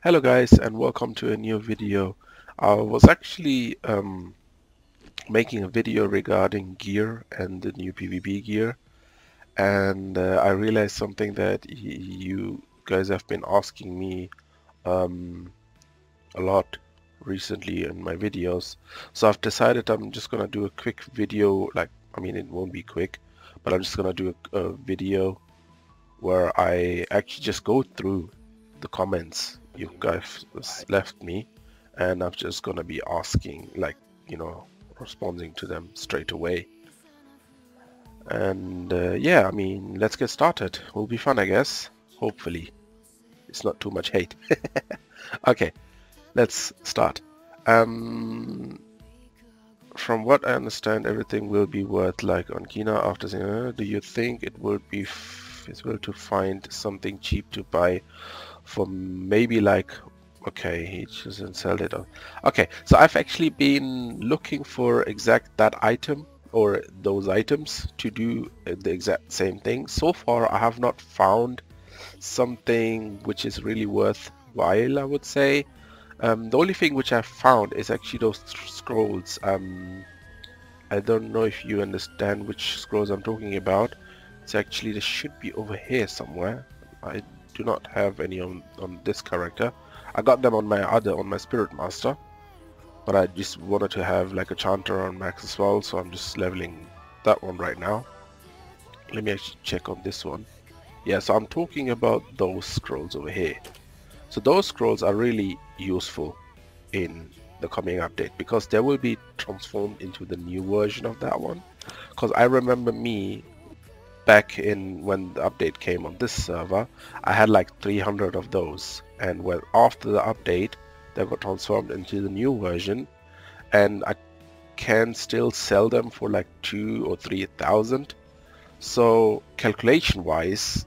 Hello guys, and welcome to a new video. I was actually making a video regarding gear and the new PvP gear, and I realized something that you guys have been asking me um, a lot recently in my videos. So I've decided I'm just gonna do a quick video, it won't be quick, but I'm just gonna do a video where I actually just go through the comments you guys left me, and I'm just gonna be asking, responding to them straight away. And yeah, let's get started. Will be fun, I guess. Hopefully it's not too much hate. Okay, let's start. From what I understand, everything will be worth like on Kina after saying, do you think it will be feasible to find something cheap to buy for maybe okay, he doesn't sell it. Okay, so I've actually been looking for exact that item or those items to do the exact same thing. So far I have not found something which is really worthwhile, I would say. The only thing which I've found is actually those scrolls. I don't know if you understand which scrolls I'm talking about. It's actually, they should be over here somewhere. I do not have any on this character. I got them on my Spirit Master, but I just wanted to have like a Chanter on max as well, so I'm just leveling that one right now. Let me actually check on this one. Yeah, so I'm talking about those scrolls over here. So those scrolls are really useful in the coming update because they will be transformed into the new version of that one. Because I remember me back in when the update came on this server, I had like 300 of those, and when after the update they got transformed into the new version, and I can still sell them for like 2,000 or 3,000. So calculation wise,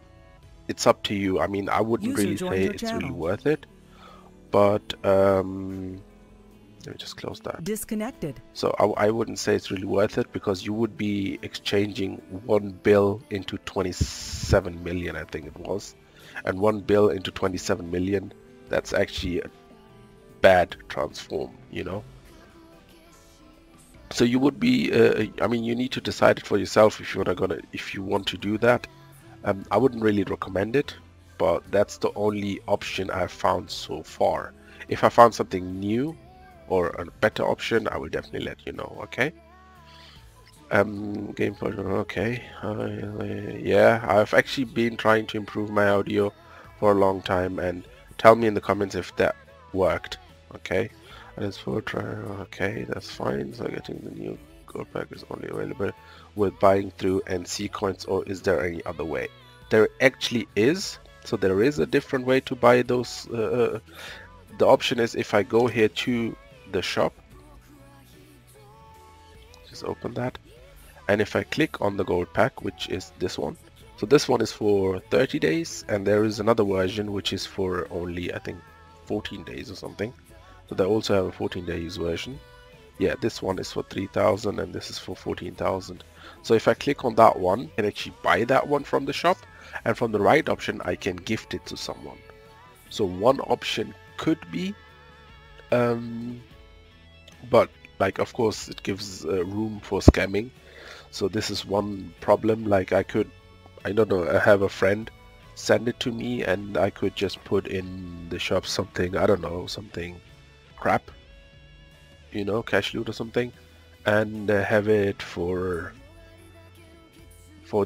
it's up to you. I mean, I wouldn't really say it's really worth it, but let me just close that. Disconnected. So I wouldn't say it's really worth it because you would be exchanging 1 bill into 27 million, I think it was. And 1 bill into 27 million, that's actually a bad transform, you know. So you would be, you need to decide it for yourself if you want to do that. I wouldn't really recommend it, but that's the only option I've found so far. If I found something new or a better option, I will definitely let you know. Okay. Game version. Okay. Yeah, I've actually been trying to improve my audio for a long time, and tell me in the comments if that worked. Okay. And it's for try. Okay, that's fine. So getting the new gold pack is only available with buying through NC coins, or is there any other way? There actually is. So there is a different way to buy those. The option is if I go here to the shop, just open that, and if I click on the gold pack, which is this one, so this one is for 30 days, and there is another version which is for only, I think, 14 days or something. So they also have a 14 days version. Yeah, this one is for 3,000 and this is for 14,000. So if I click on that one, I can actually buy that one from the shop, and from the right option I can gift it to someone. So one option could be but like, of course, it gives room for scamming. So this is one problem. Like, I don't know, I have a friend send it to me, and I could just put in the shop something, I don't know, something crap, you know, cash loot or something, and have it for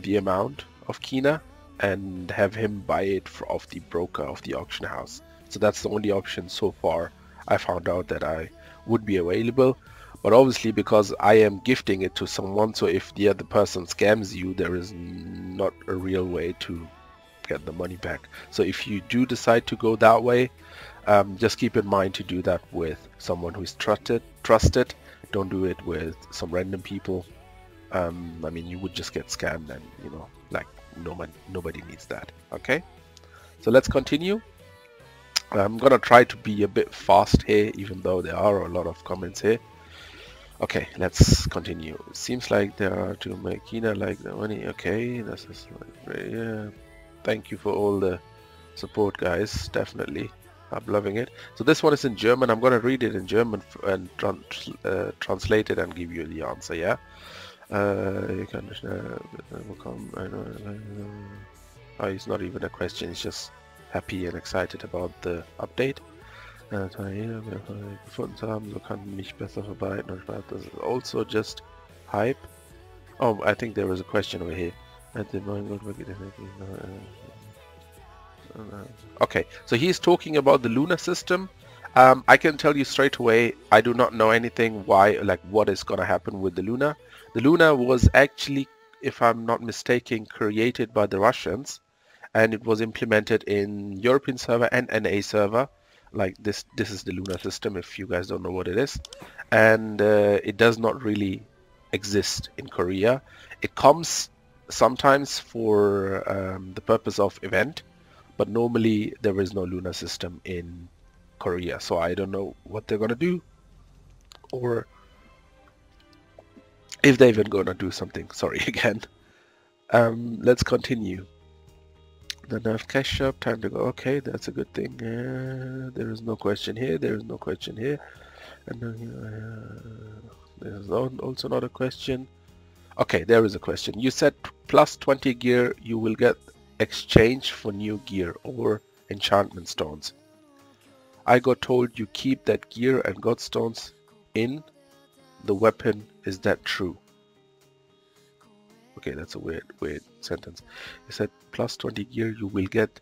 the amount of Kina, and have him buy it off the broker of the auction house. So that's the only option so far I found out that I would be available. But obviously, because I am gifting it to someone, so if the other person scams you, there is not a real way to get the money back. So if you do decide to go that way, just keep in mind to do that with someone who is trusted. Don't do it with some random people. You would just get scammed, and you know, like, nobody needs that. Okay, so let's continue. I'm gonna try to be a bit fast here, even though there are a lot of comments here. Okay, let's continue. It seems like there are to make Kina like the money. Okay, this is yeah. Thank you for all the support, guys. Definitely. I'm loving it. So this one is in German. I'm going to read it in German and translate it and give you the answer, yeah? You can oh, it's not even a question. It's just happy and excited about the update. Gefunden zu haben, so kann mich besser verbreiten und das is also just hype. Oh, I think there was a question over here. Okay, so he's talking about the lunar system. I can tell you straight away, I do not know anything why, like what is gonna happen with the Luna. The Luna was actually, if I'm not mistaken, created by the Russians, and it was implemented in European server and NA server. Like this is the lunar system, if you guys don't know what it is. And it does not really exist in Korea. It comes sometimes for the purpose of event, but normally there is no lunar system in Korea. So I don't know what they're gonna do, or if they're even gonna do something. Sorry again. Let's continue. The nerf cash shop, time to go. Okay, that's a good thing. There is no question here. There is no question here. And there is also not a question. Okay, there is a question. You said plus 20 gear you will get exchange for new gear or enchantment stones. I got told you keep that gear and god stones in the weapon. Is that true? Okay, that's a weird sentence. You said plus 20 gear you will get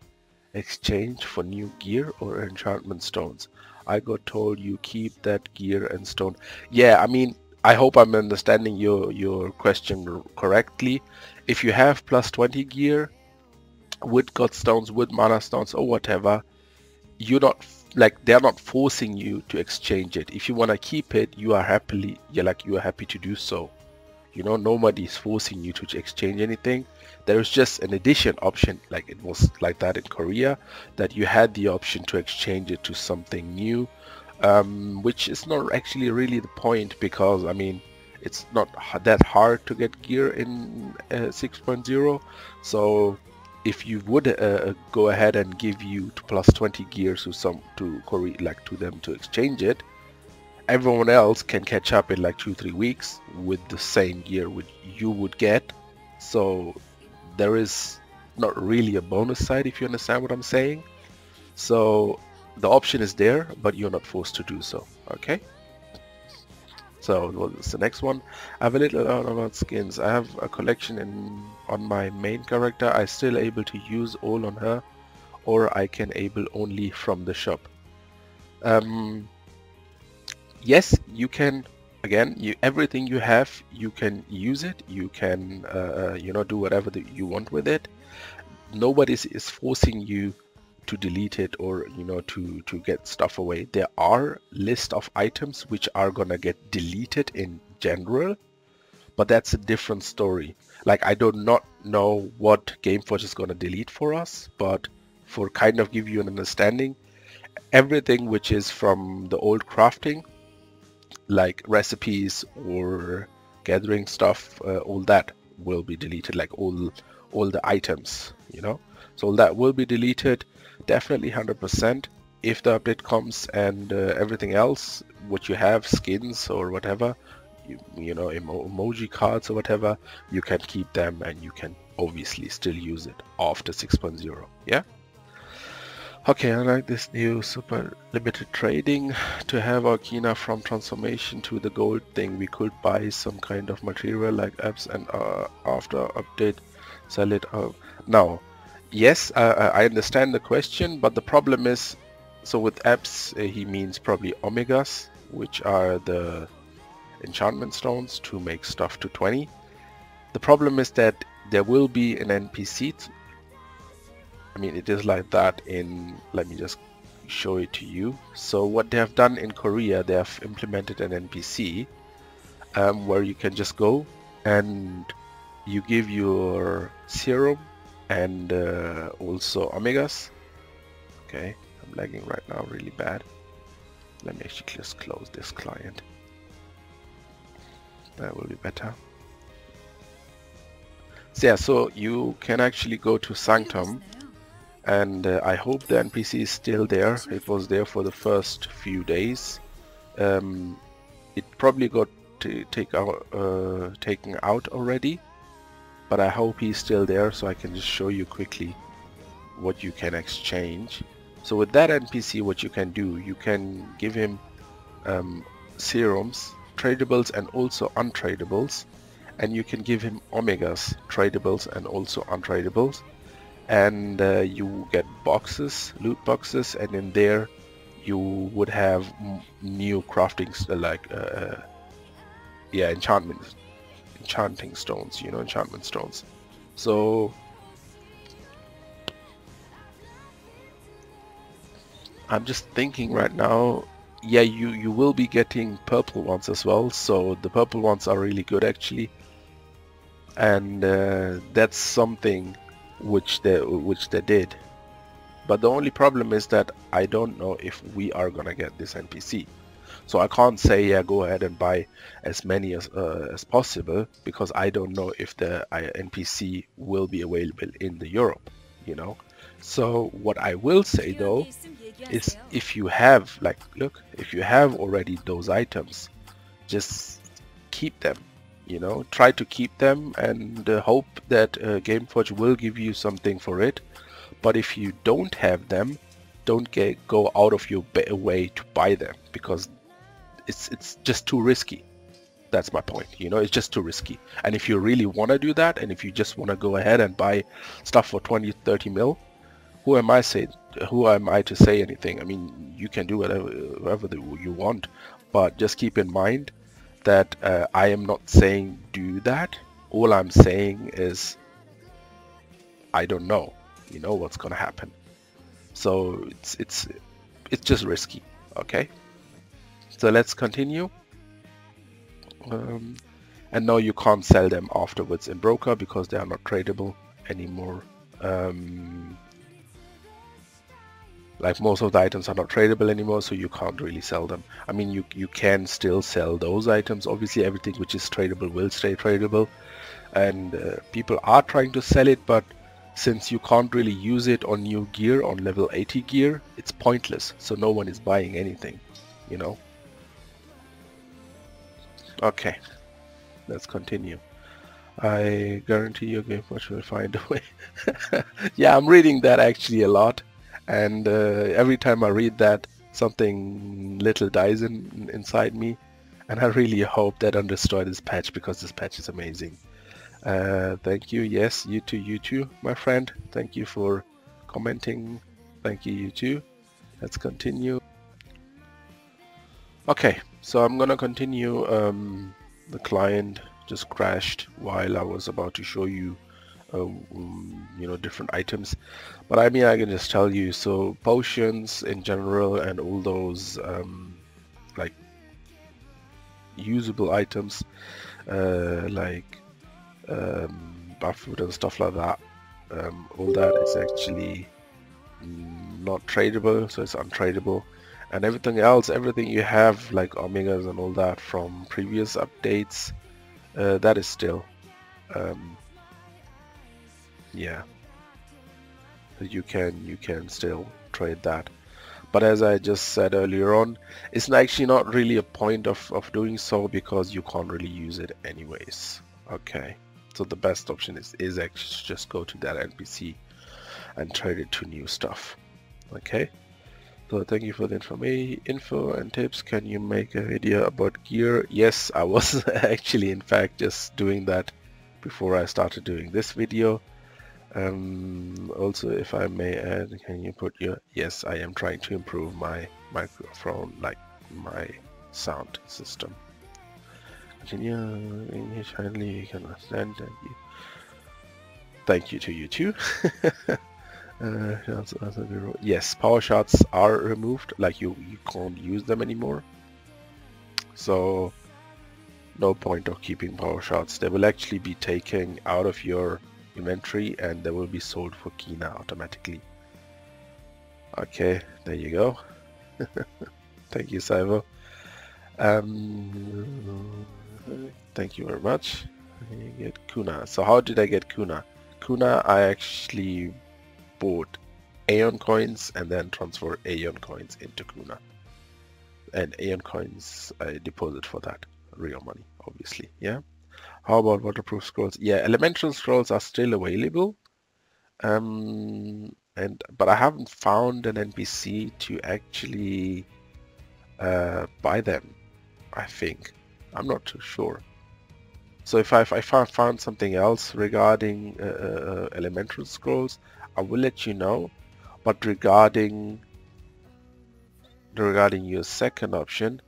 exchange for new gear or enchantment stones. I got told you keep that gear and stone. Yeah, I mean, I hope I'm understanding your question correctly. If you have plus 20 gear with god stones, with mana stones or whatever, you're not they're not forcing you to exchange it. If you want to keep it, you are happy to do so. You know, nobody's forcing you to exchange anything. There is just an addition option, like it was like that in Korea, that you had the option to exchange it to something new, which is not actually really the point, because I mean it's not that hard to get gear in 6.0. So if you would go ahead and give you plus 20 gear to Korea, like to them to exchange it, everyone else can catch up in like 2-3 weeks with the same gear which you would get. So there is not really a bonus side, if you understand what I'm saying. So the option is there, but you're not forced to do so. Okay, so what's the next one? I have a little about skins. I have a collection on my main character. I still able to use all on her, or I can able only from the shop. Yes, you can. Again, everything you have, you can use it. You can, you know, do whatever you want with it. Nobody is forcing you to delete it or, you know, to get stuff away. There are list of items which are gonna get deleted in general, but that's a different story. Like, I do not know what Gameforge is gonna delete for us, but for kind of give you an understanding, everything which is from the old crafting, like recipes or gathering stuff, all that will be deleted, like all the items, you know. So all that will be deleted, definitely 100%. If the update comes, and everything else what you have, skins or whatever, you know, emoji cards or whatever, you can keep them and you can obviously still use it after 6.0. yeah. Okay, I like this new super limited trading. To have our Kina from transformation to the gold thing, we could buy some kind of material like apps, and after update sell it out. Now, yes, I understand the question, but the problem is, so with apps he means probably omegas, which are the enchantment stones to make stuff to 20. The problem is that there will be an NPC. I mean, it is like that in, let me just show it to you. So what they have done in Korea, they have implemented an NPC where you can just go and you give your serum and also omegas. Okay, I'm lagging right now really bad. Let me actually just close this client. That will be better. So yeah, so you can actually go to Sanctum and I hope the NPC is still there. It was there for the first few days. It probably got taken out already, but I hope he's still there, so I can just show you quickly what you can exchange. So with that NPC, what you can do, you can give him serums, tradables and also untradables, and you can give him omegas, tradables and also untradables, and you get boxes, loot boxes, and in there you would have new crafting yeah, enchanting stones, you know, enchantment stones. So I'm just thinking right now, yeah, you will be getting purple ones as well, so the purple ones are really good actually, and that's something which they did. But the only problem is that I don't know if we are gonna get this NPC. So I can't say, yeah, go ahead and buy as many as possible, because I don't know if the NPC will be available in the Europe, you know. So what I will say though is, if you have, like, look, if you have already those items, just keep them, you know, try to keep them, and hope that Gameforge will give you something for it. But if you don't have them, don't go out of your way to buy them, because it's just too risky. That's my point, you know, it's just too risky. And if you really want to do that, and if you just want to go ahead and buy stuff for 20-30 mil, who am I to say anything? I mean, you can do whatever you want, but just keep in mind that I am not saying do that. All I'm saying is I don't know, you know, what's gonna happen. So it's just risky. Okay, so let's continue. And no, you can't sell them afterwards in broker because they are not tradable anymore. Like, most of the items are not tradable anymore, so you can't really sell them. I mean, you can still sell those items. Obviously, everything which is tradable will stay tradable, and people are trying to sell it, but since you can't really use it on new gear, on level 80 gear, it's pointless. So no one is buying anything, you know. Okay, let's continue. I guarantee your Gameforge will find a way. Yeah, I'm reading that actually a lot. And every time I read that, something little dies inside me, and I really hope that don't destroy this patch, because this patch is amazing. Thank you. Yes, you too, my friend. Thank you for commenting. Thank you, you too. Let's continue. Okay, so I'm gonna continue. The client just crashed while I was about to show you you know, different items, but I mean, I can just tell you, so potions in general and all those like usable items, like buff food and stuff like that, all that is actually not tradable, so it's untradable. And everything else, everything you have, like omegas and all that from previous updates, that is still yeah, you can still trade that. But as I just said earlier on, it's actually not really a point of doing so, because you can't really use it anyways. Okay, so the best option is actually just go to that NPC and trade it to new stuff. Okay, so thank you for the info and tips. Can you make a video about gear? Yes, I was actually in fact just doing that before I started doing this video. Also, if I may add, can you put your... Yes, I am trying to improve my microphone, like my sound system. Continue English, kindly, you can understand. Thank you to you too. Yes, power shots are removed, like you can't use them anymore. So no point of keeping power shots. They will actually be taken out of your inventory and they will be sold for Kina automatically. Okay, there you go. Thank you, Saivo. Thank you very much. You get Kuna. So how did I get Kuna? Kuna I actually bought Aion coins and then transfer Aion coins into Kuna. And Aion coins, I deposit for that. Real money, obviously, yeah? How about waterproof scrolls? Yeah, elemental scrolls are still available. But I haven't found an NPC to actually buy them, I think. I'm not too sure. So if I found something else regarding elemental scrolls, I will let you know. But regarding your second option,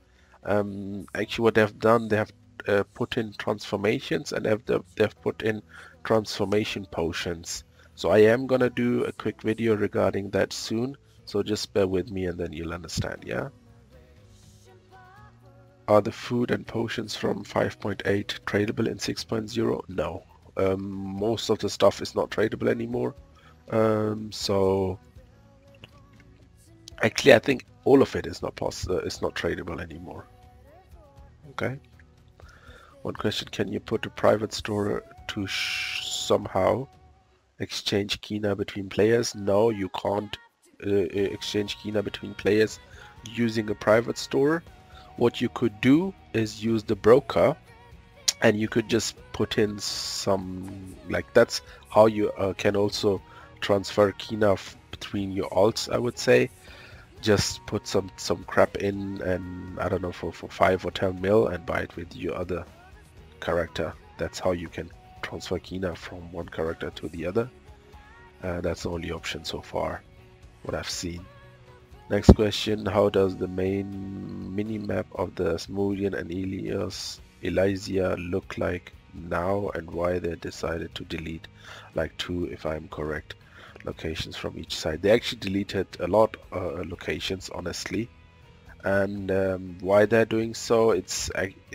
actually what they've done, they have put in transformations and they've put in transformation potions. So I am gonna do a quick video regarding that soon. So just bear with me and then you'll understand, yeah? Are the food and potions from 5.8 tradable in 6.0? No. Most of the stuff is not tradable anymore. So actually I think all of it is not tradable anymore. Okay. One question, can you put a private store to somehow exchange Kina between players? No, you can't exchange Kina between players using a private store. What you could do is use the broker and you could just put in some, like that's how you can also transfer Kina between your alts, I would say. Just put some crap in and I don't know, for 5 or 10 mil and buy it with your other character. That's how you can transfer Kina from one character to the other. That's the only option so far, what I've seen. Next question, how does the main mini-map of the Asmodean and Elysia look like now and why they decided to delete like 2, if I'm correct, locations from each side? They actually deleted a lot of locations, honestly. And why they're doing so, it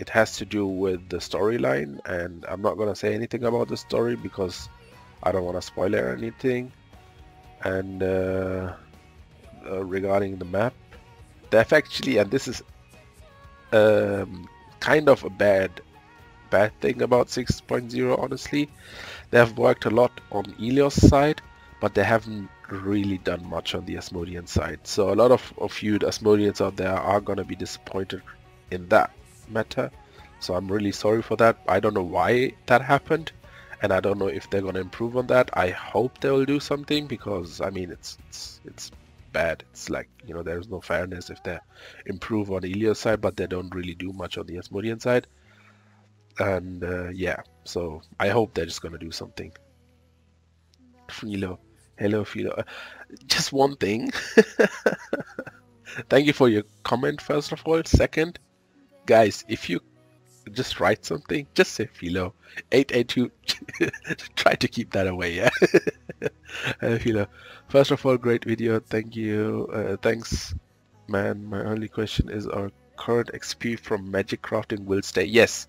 has to do with the storyline, and I'm not gonna say anything about the story because I don't want to spoil anything. And regarding the map, they've actually, and this is kind of a bad thing about 6.0, honestly, they've worked a lot on Ilios side, but they haven't really done much on the Asmodean side. So a lot of you Asmodeans out there are gonna be disappointed in that matter. So I'm really sorry for that. I don't know why that happened, and I don't know if they're gonna improve on that. I hope they will do something because I mean it's bad. It's like, you know, there's no fairness if they improve on Ilios side, but they don't really do much on the Asmodean side. And yeah, so I hope they're just gonna do something. Felo, hello Felo. Just one thing. Thank you for your comment, first of all. Second, guys, if you just write something, just say Felo. 882. Try to keep that away, yeah? Felo. First of all, great video. Thank you. Thanks, man. My only question is, our current XP from magic crafting will stay? Yes,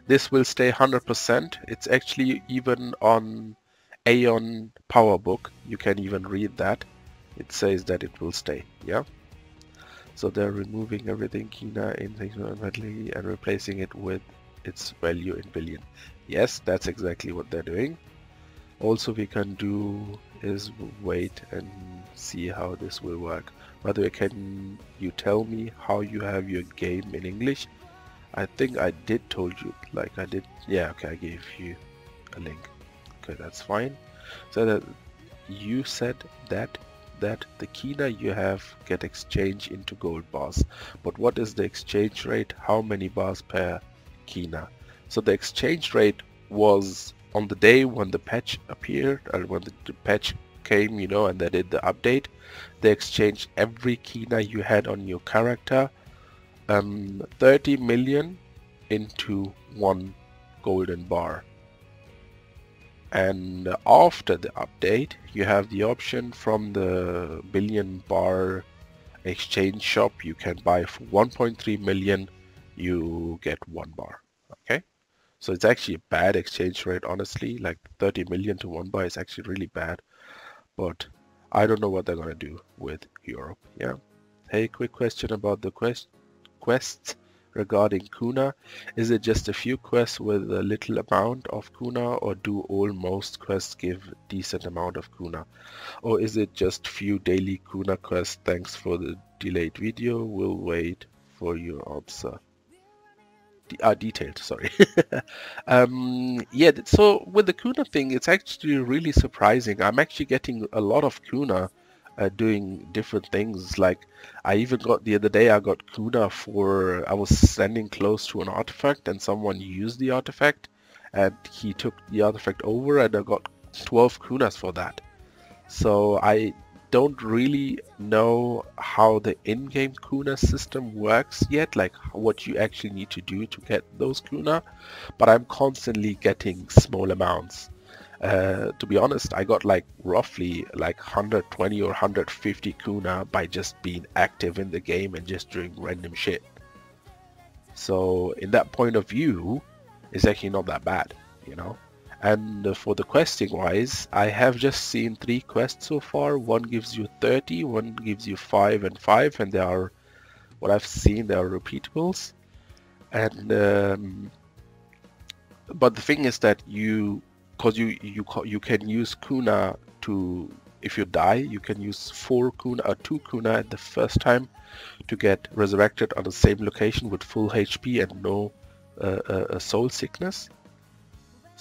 this will stay 100%. It's actually even on Aion Power Book. You can even read that. It says that it will stay, yeah? So they're removing everything Kina in manually and replacing it with its value in billion. Yes, that's exactly what they're doing. Also, we can do is wait and see how this will work. By the way, can you tell me how you have your game in English? I think I did told you, like I did. Yeah, okay, I gave you a link. Okay, that's fine. So that you said that the Kina you have get exchanged into gold bars, but what is the exchange rate? How many bars per Kina? So the exchange rate was on the day when the patch appeared, or when the patch came, you know, and they did the update. They exchanged every Kina you had on your character, 30 million into 1 golden bar. And after the update, you have the option from the billion bar exchange shop. You can buy for 1.3 million, you get 1 bar. Okay, so it's actually a bad exchange rate, honestly. Like 30 million to 1 bar is actually really bad, but I don't know what they're gonna do with Europe. Yeah. Hey, quick question about the quests. regarding Kuna? Is it just a few quests with a little amount of Kuna, or do most quests give decent amount of Kuna? Or is it just few daily Kuna quests? Thanks for the delayed video. We'll wait for your answer. Detailed, sorry. Yeah, so with the Kuna thing, it's actually really surprising. I'm actually getting a lot of Kuna doing different things. Like I even got the other day, I got Kuna for, I was standing close to an artifact and someone used the artifact and he took the artifact over and I got 12 Kunas for that. So I don't really know how the in-game Kuna system works yet, like what you actually need to do to get those Kuna, but I'm constantly getting small amounts. To be honest, I got like roughly like 120 or 150 Kuna by just being active in the game and just doing random shit. So in that point of view, it's actually not that bad, you know. And for the questing wise, I have just seen 3 quests so far. One gives you 30, one gives you 5 and 5, and they are, what I've seen, they are repeatables. And but the thing is that you can use Kuna to, if you die, you can use 4 Kuna or 2 Kuna at the first time to get resurrected on the same location with full HP and no soul sickness.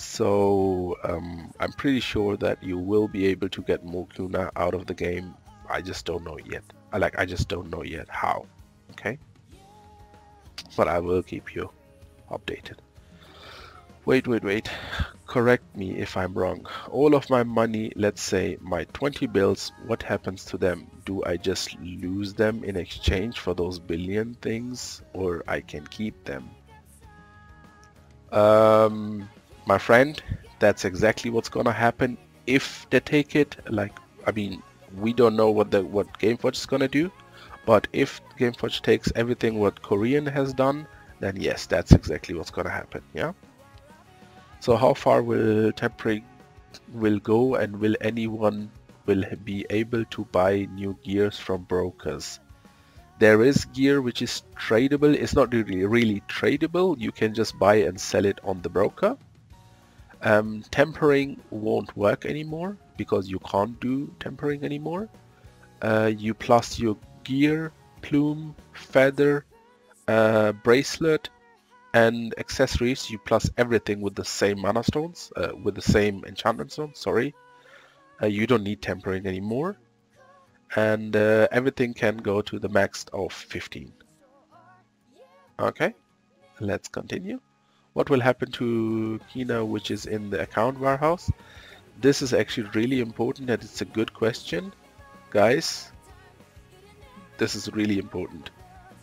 So I'm pretty sure that you will be able to get more Kuna out of the game. I just don't know yet. I just don't know yet how. Okay, but I will keep you updated. Wait. Correct me if I'm wrong. All of my money, let's say my 20 bills, what happens to them? Do I just lose them in exchange for those billion things, or I can keep them? My friend, that's exactly what's gonna happen if they take it. Like, I mean, we don't know what Gameforge is gonna do, but if Gameforge takes everything what Korean has done, then yes, that's exactly what's gonna happen. Yeah. So how far will temporary go, and will anyone be able to buy new gears from brokers? There is gear which is tradable. It's not really tradable. You can just buy and sell it on the broker. Tempering won't work anymore because you can't do tempering anymore. You plus your gear, plume, feather, bracelet, and accessories. You plus everything with the same mana stones, with the same enchantment stones. Sorry, you don't need tempering anymore, and everything can go to the max of 15. Okay, let's continue. What will happen to Kina, which is in the account warehouse? This is actually really important, and it's a good question. Guys, this is really important.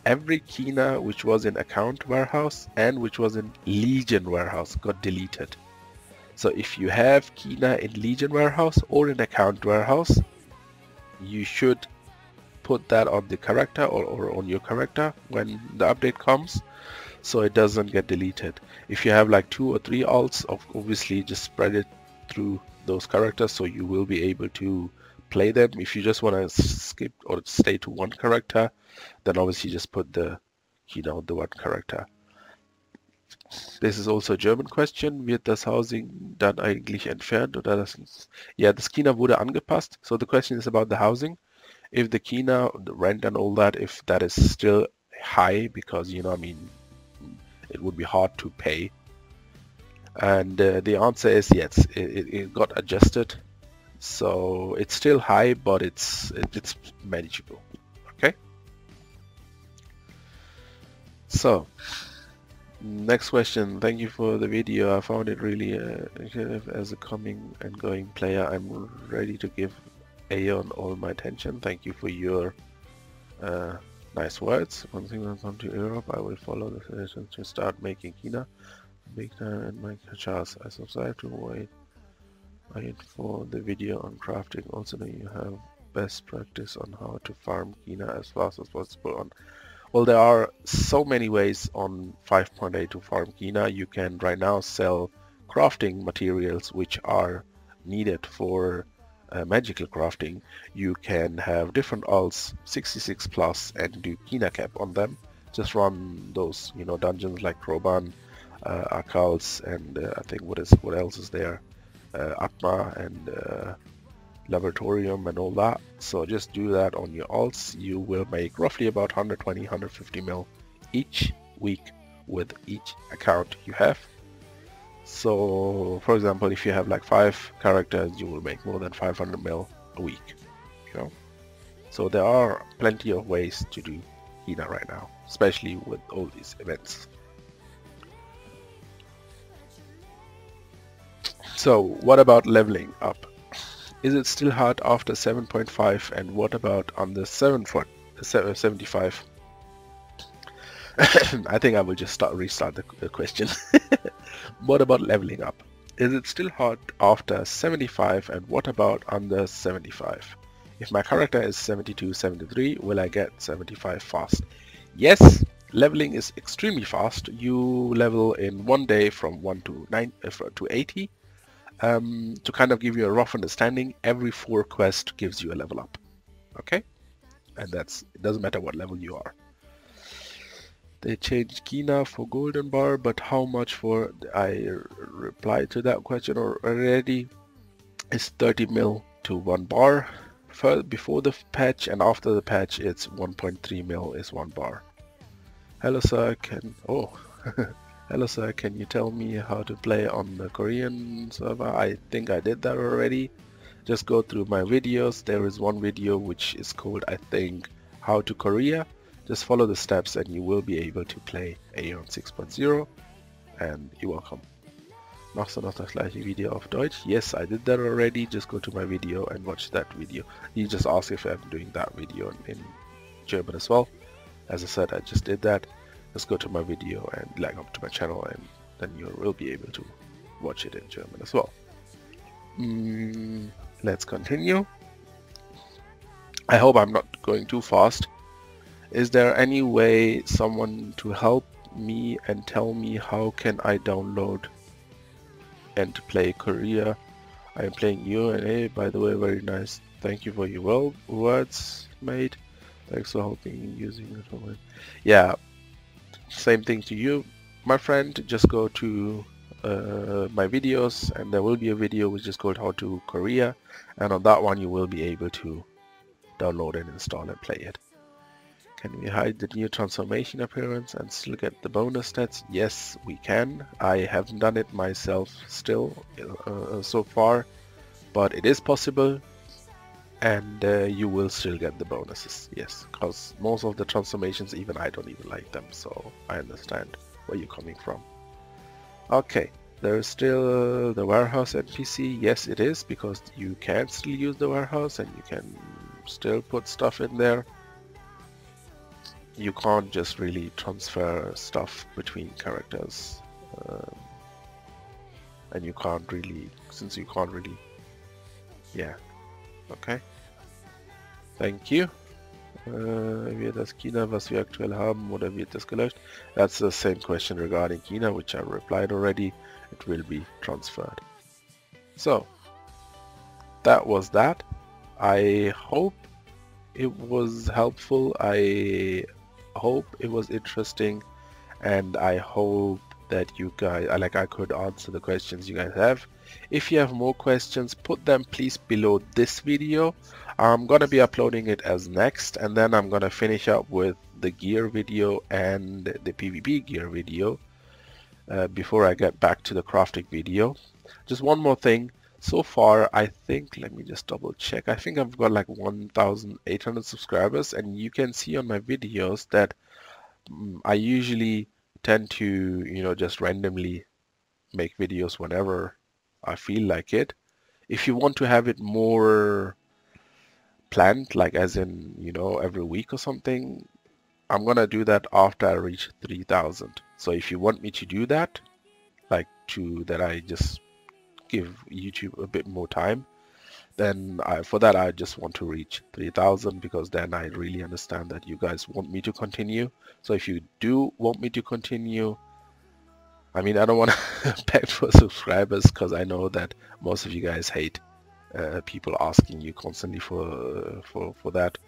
Every Kina which was in account warehouse and which was in Legion warehouse got deleted. So if you have Kina in Legion warehouse or in account warehouse, you should put that on the character or on your character when the update comes, so it doesn't get deleted. If you have like 2 or 3 alts, obviously just spread it through those characters so you will be able to play them. If you just want to skip or stay to one character, then obviously just put the, the one character. This is also a German question. Wird das Housing dann eigentlich entfernt oder das? Yeah, the Kina wurde angepasst. So the question is about the housing. If the Kina, the rent and all that, if that is still high, because I mean, it would be hard to pay. And the answer is yes, it got adjusted. So it's still high, but it's manageable. Okay. So next question. Thank you for the video. I found it really as a coming and going player. I'm ready to give Aion all my attention. Thank you for your nice words. One thing when I come to Europe, I will follow the suggestion to start making Kina, big time, and my chars. I subscribe to wait for the video on crafting. Also, do you have best practice on how to farm Kina as fast as possible on? Well, there are so many ways on 5.8 to farm Kina. You can right now sell crafting materials which are needed for magical crafting. You can have different alts 66 plus and do Kina cap on them just run those, you know, dungeons like Kroban, Akals, and I think what else is there, Atma and Laboratorium and all that. So just do that on your alts. You will make roughly about 120, 150 mil each week with each account you have. So for example, if you have like 5 characters, you will make more than 500 mil a week, you know. So there are plenty of ways to do Kina right now, especially with all these events. So what about leveling up? Is it still hard after 7.5, and what about under 75? I think I will just restart the question. What about leveling up? Is it still hard after 75, and what about under 75? If my character is 72, 73, will I get 75 fast? Yes, leveling is extremely fast. You level in 1 day from 1 to 9 to 80. To kind of give you a rough understanding, every 4 quests gives you a level up. Okay, and it doesn't matter what level you are. They changed Kina for golden bar, but how much for? I replied to that question already. It's 30 mil to 1 bar. Before the patch and after the patch, it's 1.3 mil is 1 bar. Hello sir, hello sir, can you tell me how to play on the Korean server? I think I did that already. Just go through my videos. There is one video which is called, I think, How to Korea. Just follow the steps and you will be able to play Aion 6.0, and you're welcome. Machst du noch das gleiche Video auf Deutsch? Yes, I did that already. Just go to my video and watch that video. You just ask if I'm doing that video in German as well. As I said, I just did that. Just go to my video and log up to my channel, and then you will be able to watch it in German as well. Let's continue. I hope I'm not going too fast. Is there any way someone to help me and tell me how can I download and play Korea? I am playing Aion NA, by the way. Very nice. Thank you for your words, mate. Thanks for helping me using it. Yeah, same thing to you, my friend. Just go to my videos, and there will be a video which is called How to Korea, and on that one you will be able to download and install and play it. Can we hide the new transformation appearance and still get the bonus stats? Yes, we can. I haven't done it myself still so far, but it is possible, and you will still get the bonuses. Yes, because most of the transformations, even I don't even like them, so I understand where you're coming from. Okay, there is still the warehouse NPC. Yes, it is, because you can still use the warehouse and you can still put stuff in there. You can't just really transfer stuff between characters, and you can't really, yeah, okay, thank you. Wird das Kina, was wir aktuell haben, oder wird das gelöscht? That's the same question regarding Kina, which I replied already. It will be transferred. So that was that. I hope it was helpful. I hope it was interesting, and I hope that you guys, I could answer the questions you guys have. If you have more questions, put them please below this video. I'm gonna be uploading it as next, and then I'm gonna finish up with the gear video and the PvP gear video before I get back to the crafting video. Just one more thing. So far, I think, let me just double check. I think I've got like 1,800 subscribers, and you can see on my videos that I usually tend to, you know, just randomly make videos whenever I feel like it. If you want to have it more planned, like as in, you know, every week or something, I'm gonna do that after I reach 3,000. So if you want me to do that, like that I just give YouTube a bit more time, then for that I just want to reach 3,000, because then I really understand that you guys want me to continue. So if you do want me to continue, I mean, I don't want to beg for subscribers, because I know that most of you guys hate people asking you constantly for that.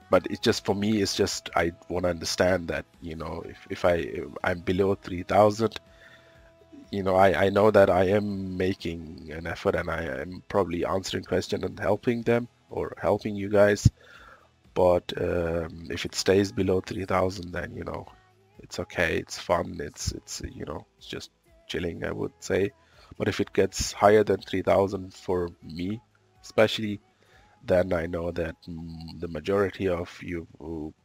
but it's just, for me, it's just, I want to understand that, you know, if I'm below 3,000, you know, I know that I am making an effort, and I am probably answering questions and helping them, or helping you guys. But if it stays below 3,000, then, you know, it's okay, it's fun, it's you know, it's just chilling, I would say. But if it gets higher than 3,000 for me, especially, then I know that the majority of you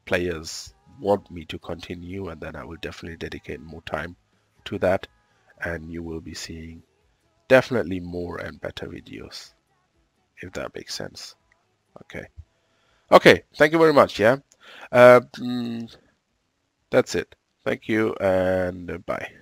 players want me to continue, and then I will definitely dedicate more time to that, and you will be seeing definitely more and better videos, if that makes sense. Okay. Okay, thank you very much, yeah. That's it. Thank you, and bye.